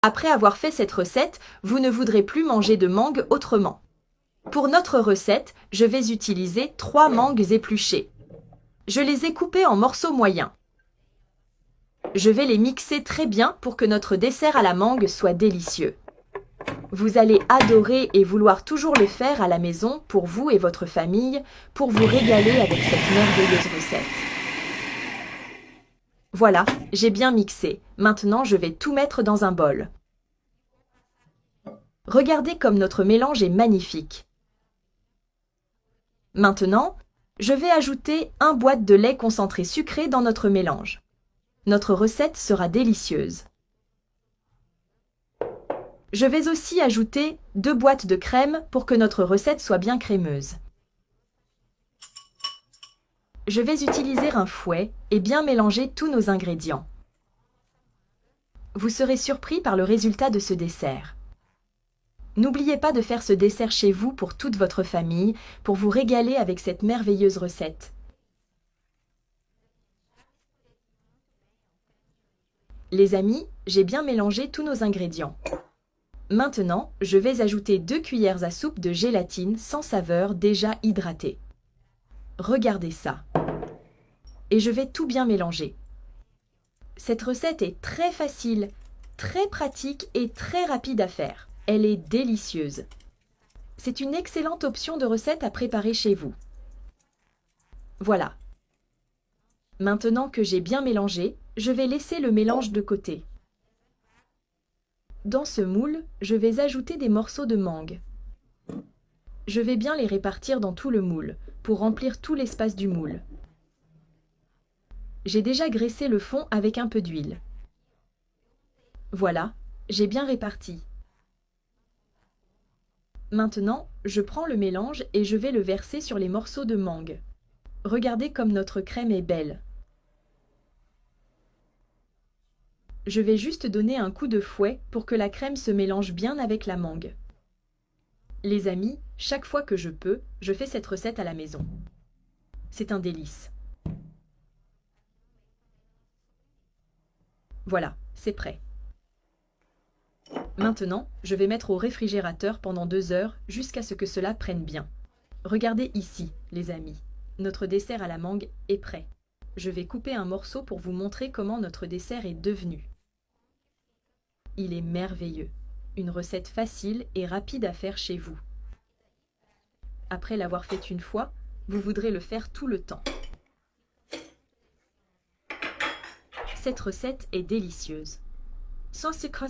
Après avoir fait cette recette, vous ne voudrez plus manger de mangue autrement. Pour notre recette, je vais utiliser 3 mangues épluchées. Je les ai coupées en morceaux moyens. Je vais les mixer très bien pour que notre dessert à la mangue soit délicieux. Vous allez adorer et vouloir toujours le faire à la maison pour vous et votre famille, pour vous régaler avec cette merveilleuse recette. Voilà, j'ai bien mixé. Maintenant, je vais tout mettre dans un bol. Regardez comme notre mélange est magnifique. Maintenant, je vais ajouter 1 boîte de lait concentré sucré dans notre mélange. Notre recette sera délicieuse. Je vais aussi ajouter 2 boîtes de crème pour que notre recette soit bien crémeuse. Je vais utiliser un fouet et bien mélanger tous nos ingrédients. Vous serez surpris par le résultat de ce dessert. N'oubliez pas de faire ce dessert chez vous pour toute votre famille, pour vous régaler avec cette merveilleuse recette. Les amis, j'ai bien mélangé tous nos ingrédients. Maintenant, je vais ajouter 2 cuillères à soupe de gélatine sans saveur déjà hydratée. Regardez ça. Et je vais tout bien mélanger. Cette recette est très facile, très pratique et très rapide à faire. Elle est délicieuse. C'est une excellente option de recette à préparer chez vous. Voilà. Maintenant que j'ai bien mélangé, je vais laisser le mélange de côté. Dans ce moule, je vais ajouter des morceaux de mangue. Je vais bien les répartir dans tout le moule, pour remplir tout l'espace du moule. J'ai déjà graissé le fond avec un peu d'huile. Voilà, j'ai bien réparti. Maintenant, je prends le mélange et je vais le verser sur les morceaux de mangue. Regardez comme notre crème est belle. Je vais juste donner un coup de fouet pour que la crème se mélange bien avec la mangue. Les amis, chaque fois que je peux, je fais cette recette à la maison. C'est un délice. Voilà, c'est prêt. Maintenant, je vais mettre au réfrigérateur pendant 2 heures jusqu'à ce que cela prenne bien. Regardez ici, les amis. Notre dessert à la mangue est prêt. Je vais couper un morceau pour vous montrer comment notre dessert est devenu. Il est merveilleux. Une recette facile et rapide à faire chez vous. Après l'avoir fait une fois, vous voudrez le faire tout le temps. Cette recette est délicieuse. Sans sucre.